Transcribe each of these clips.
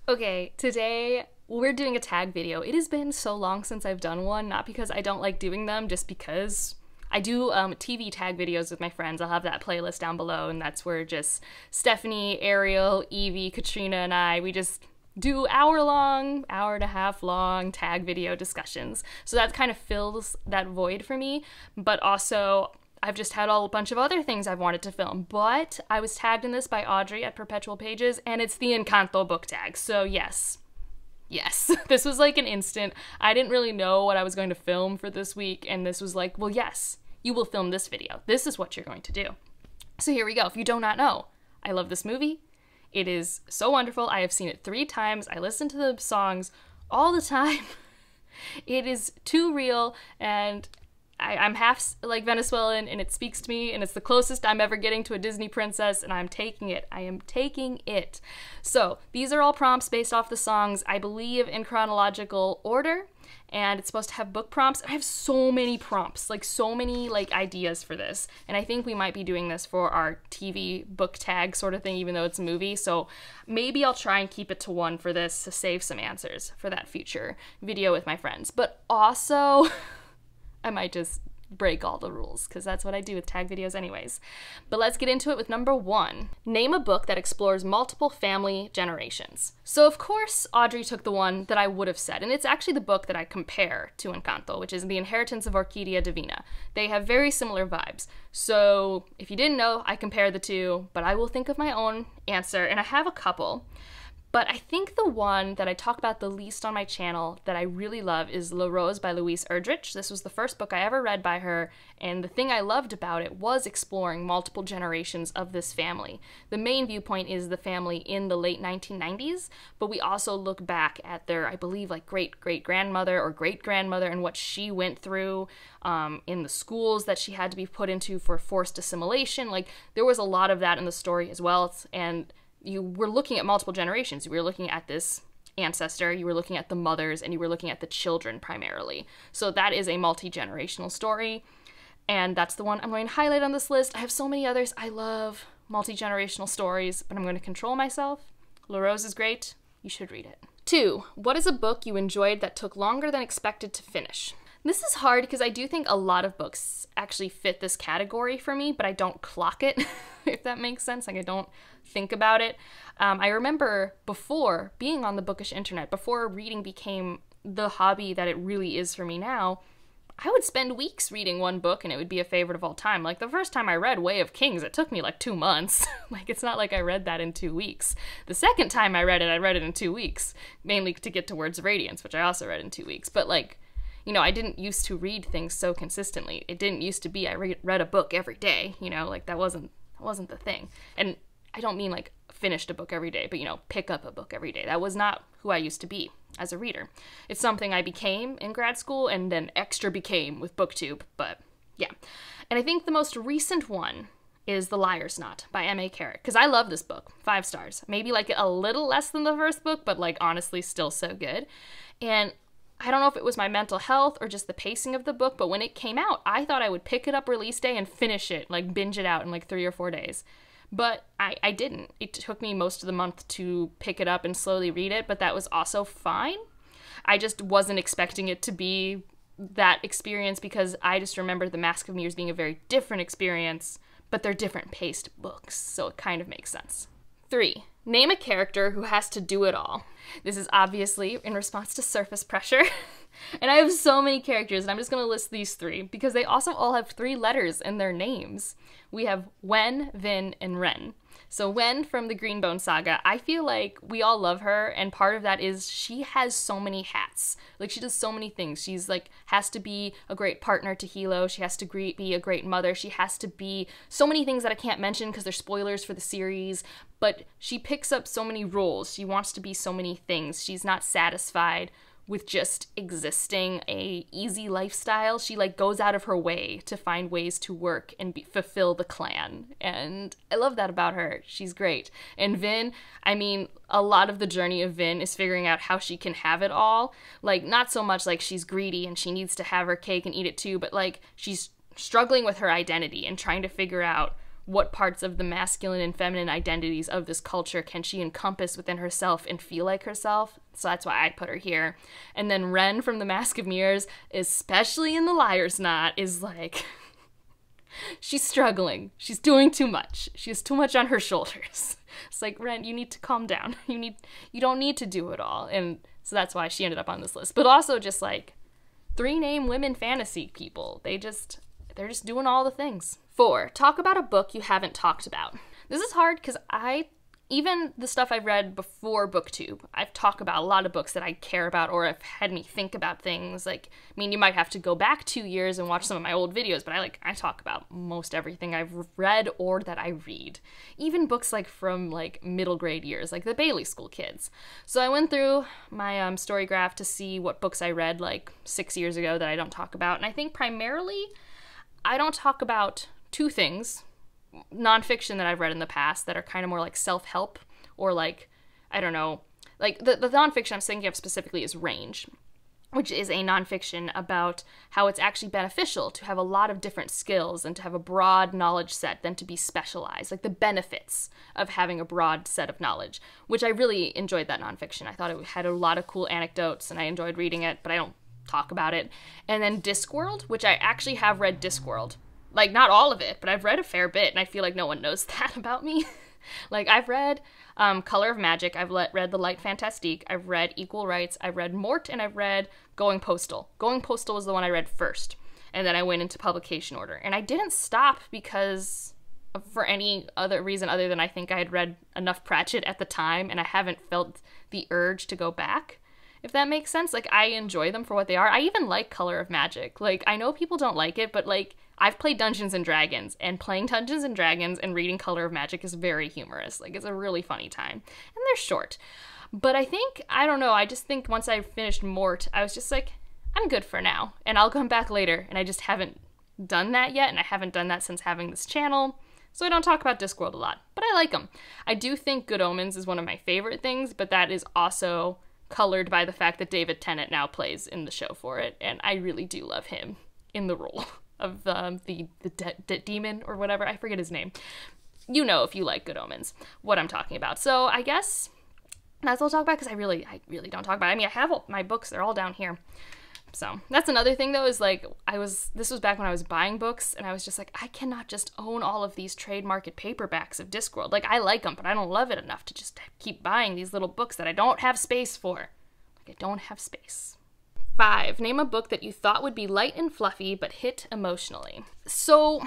Okay, today we're doing a tag video. It has been so long since I've done one, not because I don't like doing them, just because I do TV tag videos with my friends. I'll have that playlist down below, and that's where just Stephanie, Ariel, Evie, Katrina, and we just do hour and a half long tag video discussions. So that kind of fills that void for me, but also I've just had a bunch of other things I've wanted to film, but I was tagged in this by Audrey at Perpetual Pages, and it's the Encanto book tag, so yes. Yes, this was like an instant. I didn't really know what I was going to film for this week, and this was like, well, yes, you will film this video. This is what you're going to do. So here we go. If you do not know, I love this movie. It is so wonderful. I have seen it 3 times. I listen to the songs all the time. It is too real, and I'm half like Venezuelan, and it speaks to me, and it's the closest I'm ever getting to a Disney princess, and I'm taking it. I am taking it. So these are all prompts based off the songs, I believe in chronological order, and it's supposed to have book prompts. I have so many prompts, like so many like ideas for this, and I think we might be doing this for our TV book tag sort of thing, even though it's a movie. So maybe I'll try and keep it to 1 for this to save some answers for that future video with my friends. But also I might just break all the rules, because that's what I do with tag videos anyways. But let's get into it with number 1. Name a book that explores multiple family generations. So of course, Audrey took the one that I would have said, and it's actually the book that I compare to Encanto, which is The Inheritance of Orquídea Divina. They have very similar vibes. So if you didn't know, I compare the two, but I will think of my own answer, and I have a couple. But I think the one that I talk about the least on my channel that I really love is La Rose by Louise Erdrich. This was the first book I ever read by her, and the thing I loved about it was exploring multiple generations of this family. The main viewpoint is the family in the late 1990s, but we also look back at their, I believe, like great-great-grandmother or great-grandmother and what she went through in the schools that she had to be put into for forced assimilation. Like, there was a lot of that in the story as well, and you were looking at multiple generations. You were looking at this ancestor, you were looking at the mothers, and you were looking at the children primarily. So that is a multi-generational story, and that's the one I'm going to highlight on this list. I have so many others. I love multi-generational stories, but I'm going to control myself. La Rose is great. You should read it. 2. What is a book you enjoyed that took longer than expected to finish? This is hard because I do think a lot of books actually fit this category for me, but I don't clock it, if that makes sense. Like, I don't think about it. I remember before being on the bookish internet, before reading became the hobby that it really is for me now, I would spend weeks reading one book and it would be a favorite of all time. Like, the first time I read Way of Kings, it took me like 2 months. Like, it's not like I read that in 2 weeks. The second time I read it in 2 weeks, mainly to get to Words of Radiance, which I also read in 2 weeks. But like, you know, I didn't used to read things so consistently. It didn't used to be I read a book every day, you know, like that wasn't the thing. And I don't mean like finished a book every day, but, you know, pick up a book every day. That was not who I used to be as a reader. It's something I became in grad school and then extra became with BookTube, but yeah. And I think the most recent one is The Liar's Knot by M.A. Carrick, because I love this book. 5 stars. Maybe like a little less than the first book, but like honestly still so good. And I don't know if it was my mental health or just the pacing of the book, but when it came out, I thought I would pick it up release day and finish it, like binge it out in like 3 or 4 days. But I didn't. It took me most of the month to pick it up and slowly read it, but that was also fine. I just wasn't expecting it to be that experience because I just remember The Mask of Mirrors being a very different experience, but they're different paced books, so it kind of makes sense. 3. Name a character who has to do it all. This is obviously in response to surface pressure. And I have so many characters, and I'm just going to list these 3 because they also all have 3 letters in their names. We have Wen, Vin, and Ren. So Wen from the Greenbone Saga, I feel like we all love her, and part of that is she has so many hats. Like, she does so many things. She's like, has to be a great partner to Hilo, she has to be a great mother, she has to be so many things that I can't mention because they're spoilers for the series, but she picks up so many roles. She wants to be so many things. She's not satisfied with just existing a easy lifestyle. She like goes out of her way to find ways to work and fulfill the clan, and I love that about her. She's great. And Vin, I mean, a lot of the journey of Vin is figuring out how she can have it all. Like, not so much like she's greedy and she needs to have her cake and eat it too, but like she's struggling with her identity and trying to figure out what parts of the masculine and feminine identities of this culture can she encompass within herself and feel like herself. So that's why I put her here. And then Ren from The Mask of Mirrors, especially in The Liar's Knot, is like, she's struggling. She's doing too much. She has too much on her shoulders. It's like, Ren, you need to calm down. You don't need to do it all. And so that's why she ended up on this list. But also just like 3 name women fantasy people. They're just doing all the things. 4, talk about a book you haven't talked about. This is hard because even the stuff I've read before BookTube, I've talked about a lot of books that I care about or have had me think about things. Like, I mean, you might have to go back 2 years and watch some of my old videos, but I talk about most everything I've read or that I read. Even books like from like middle grade years, like the Bailey School kids. So I went through my story graph to see what books I read like 6 years ago that I don't talk about. And I think primarily I don't talk about 2 things. Nonfiction that I've read in the past that are kind of more like self-help or like, I don't know, like the nonfiction I'm thinking of specifically is Range, which is a nonfiction about how it's actually beneficial to have a lot of different skills and to have a broad knowledge set than to be specialized, like the benefits of having a broad set of knowledge, which I really enjoyed that nonfiction. I thought it had a lot of cool anecdotes and I enjoyed reading it, but I don't talk about it. And then Discworld, which I actually have read Discworld. Like, not all of it, but I've read a fair bit, and I feel like no one knows that about me. Like, I've read Color of Magic, I've read The Light Fantastique, I've read Equal Rights, I've read Mort, and I've read Going Postal. Going Postal was the one I read first, and then I went into publication order. And I didn't stop because for any other reason other than I think I had read enough Pratchett at the time, and I haven't felt the urge to go back. If that makes sense. Like, I enjoy them for what they are. I even like Color of Magic. Like, I know people don't like it, but like, I've played Dungeons and Dragons, and playing Dungeons and Dragons and reading Color of Magic is very humorous. Like, it's a really funny time. And they're short. But I think, I don't know, I just think once I finished Mort, I was just like, I'm good for now. And I'll come back later. And I just haven't done that yet, and I haven't done that since having this channel. So I don't talk about Discworld a lot. But I like them. I do think Good Omens is one of my favorite things, but that is also colored by the fact that David Tennant now plays in the show for it. And I really do love him in the role of the demon or whatever. I forget his name. You know, if you like Good Omens, what I'm talking about. So I guess that's all I'll talk about because I really don't talk about it. I mean, I have all my books. They're all down here. So that's another thing though, is like, this was back when I was buying books and I was just like, I cannot just own all of these trade market paperbacks of Discworld. Like, I like them, but I don't love it enough to just keep buying these little books that I don't have space for. Like, I don't have space. 5, name a book that you thought would be light and fluffy, but hit emotionally. So,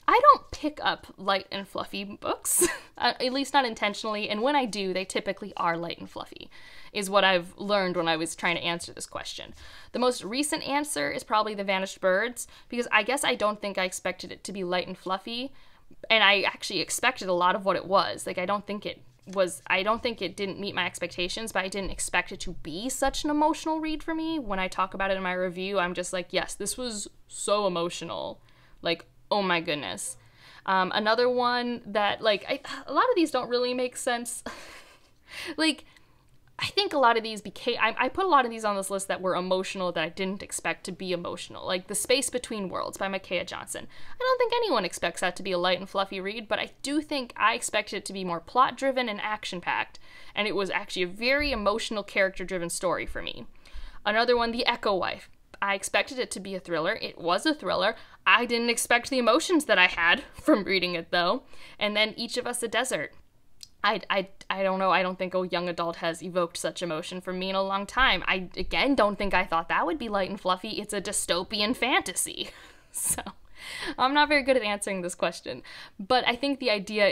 I don't pick up light and fluffy books, at least not intentionally, and when I do, they typically are light and fluffy, is what I've learned when I was trying to answer this question. The most recent answer is probably The Vanished Birds, because I guess I don't think I expected it to be light and fluffy, and I actually expected a lot of what it was. Like, I don't think it didn't meet my expectations, but I didn't expect it to be such an emotional read for me. When I talk about it in my review, I'm just like, yes, this was so emotional. Like, oh my goodness. Another one that, like, a lot of these don't really make sense. Like, I think a lot of these I put a lot of these on this list that were emotional that I didn't expect to be emotional. Like The Space Between Worlds by Micaiah Johnson. I don't think anyone expects that to be a light and fluffy read, but I do think I expected it to be more plot-driven and action-packed, and it was actually a very emotional, character-driven story for me. Another one, The Echo Wife. I expected it to be a thriller. It was a thriller. I didn't expect the emotions that I had from reading it, though. And then Each of Us a Desert. I don't know. I don't think a young adult has evoked such emotion from me in a long time. I, again, don't think I thought that would be light and fluffy. It's a dystopian fantasy. So, I'm not very good at answering this question. But I think the idea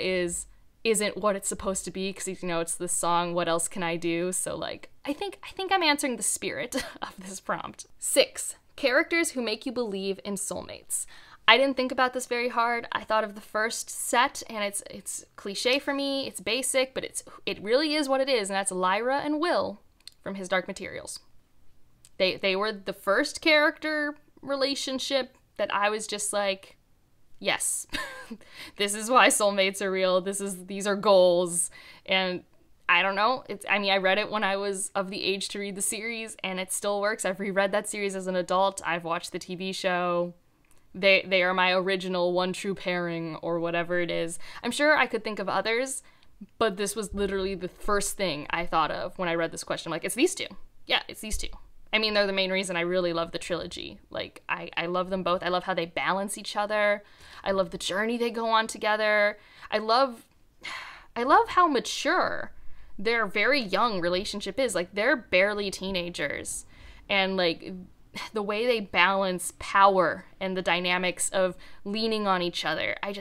isn't what it's supposed to be, because, you know, it's the song, What Else Can I Do? So, like, I think I'm answering the spirit of this prompt. 6, characters who make you believe in soulmates. I didn't think about this very hard. I thought of the first set, and it's cliche for me, it's basic, but it really is what it is, and that's Lyra and Will from His Dark Materials. They were the first character relationship that I was just like, yes, this is why soulmates are real, these are goals, and I don't know, I read it when I was of the age to read the series, and it still works. I've reread that series as an adult, I've watched the TV show. they are my original one true pairing or whatever it is. I'm sure I could think of others, but this was literally the first thing I thought of when I read this question. I'm like, it's these two. Yeah, it's these two. I mean, they're the main reason I really love the trilogy. Like, I love them both. I love how they balance each other. I love the journey they go on together. I love how mature their very young relationship is. Like, they're barely teenagers. And, like, the way they balance power and the dynamics of leaning on each other. I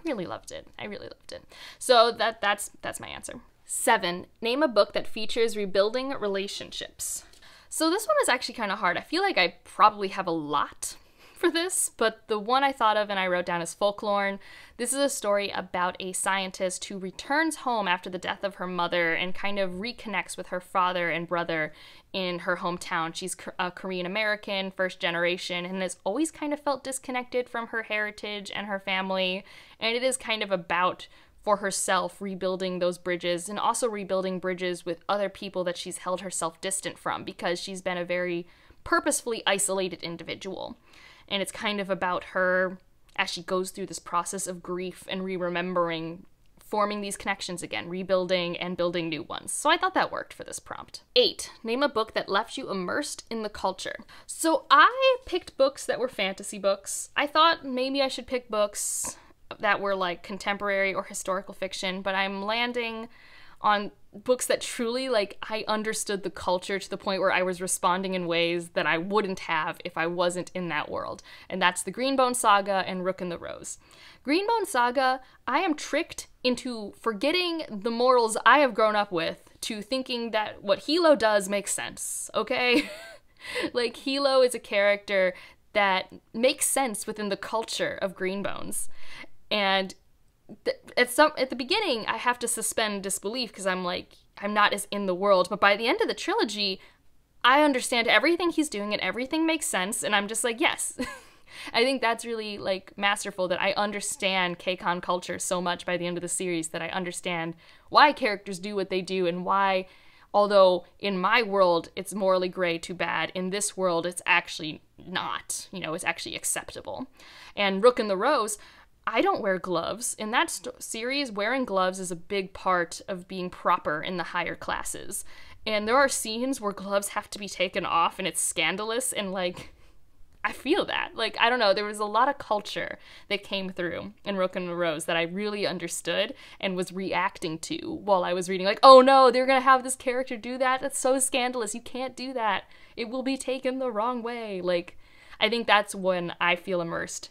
really loved it. I really loved it. So that's my answer. 7, name a book that features rebuilding relationships. So this one is actually kind of hard. I feel like I probably have a lot for this, but the one I thought of and I wrote down is Folklorn. This is a story about a scientist who returns home after the death of her mother and kind of reconnects with her father and brother in her hometown. She's a Korean American, first generation, and has always kind of felt disconnected from her heritage and her family. And it is kind of about, for herself, rebuilding those bridges and also rebuilding bridges with other people that she's held herself distant from because she's been a very purposefully isolated individual. And it's kind of about her as she goes through this process of grief and re-remembering, forming these connections again, rebuilding and building new ones. So I thought that worked for this prompt. 8, name a book that left you immersed in the culture. So I picked books that were fantasy books. I thought maybe I should pick books that were like contemporary or historical fiction, but I'm landing on books that truly, like, I understood the culture to the point where I was responding in ways that I wouldn't have if I wasn't in that world. And that's the Greenbone Saga and Rook and the Rose. Greenbone Saga, I am tricked into forgetting the morals I have grown up with to thinking that what Hilo does makes sense, okay? Like, Hilo is a character that makes sense within the culture of Greenbones. And at the beginning, I have to suspend disbelief because I'm like, I'm not as in the world. But by the end of the trilogy, I understand everything he's doing and everything makes sense. And I'm just like, yes. I think that's really, like, masterful that I understand K-Con culture so much by the end of the series, that I understand why characters do what they do and why, although in my world it's morally gray to bad, in this world it's actually not. You know, it's actually acceptable. And Rook and the Rose, I don't wear gloves. In that series, wearing gloves is a big part of being proper in the higher classes. And there are scenes where gloves have to be taken off and it's scandalous, and, like, I feel that. Like, I don't know, there was a lot of culture that came through in Rook and the Rose that I really understood and was reacting to while I was reading. Like, oh no, they're gonna have this character do that? That's so scandalous. You can't do that. It will be taken the wrong way. Like, I think that's when I feel immersed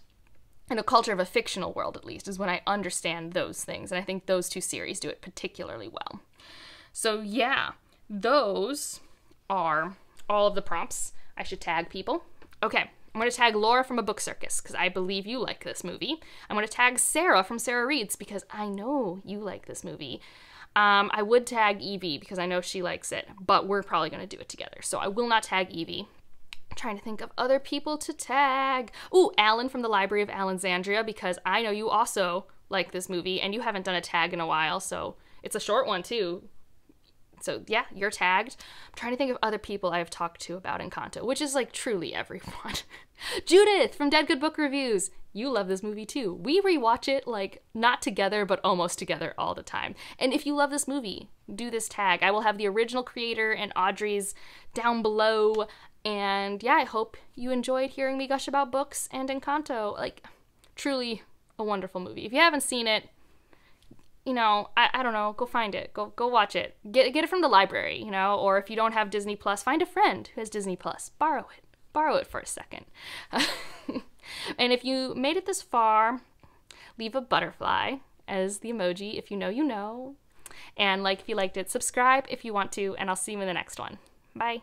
in the culture of a fictional world, at least, is when I understand those things. And I think those two series do it particularly well. So yeah, those are all of the prompts. I should tag people. Okay, I'm going to tag Laura from A Book Circus, because I believe you like this movie. I'm going to tag Sarah from Sarah Reads, because I know you like this movie. I would tag Evie, because I know she likes it, but we're probably going to do it together. So I will not tag Evie. Trying to think of other people to tag. Ooh, Alan from the Library of Alexandria, because I know you also like this movie and you haven't done a tag in a while, so it's a short one too. So yeah, you're tagged. I'm trying to think of other people I have talked to about Encanto, which is, like, truly everyone. Judith from Dead Good Book Reviews. You love this movie too. We rewatch it, like, not together, but almost together all the time. And if you love this movie, do this tag. I will have the original creator and Audrey's down below. And yeah, I hope you enjoyed hearing me gush about books and Encanto. Like, truly a wonderful movie. If you haven't seen it, you know, I don't know, go find it. Go watch it. Get it from the library, you know, or if you don't have Disney Plus, find a friend who has Disney Plus. Borrow it. Borrow it for a second. And if you made it this far, leave a butterfly as the emoji if you know you know. And like if you liked it, subscribe if you want to, and I'll see you in the next one. Bye.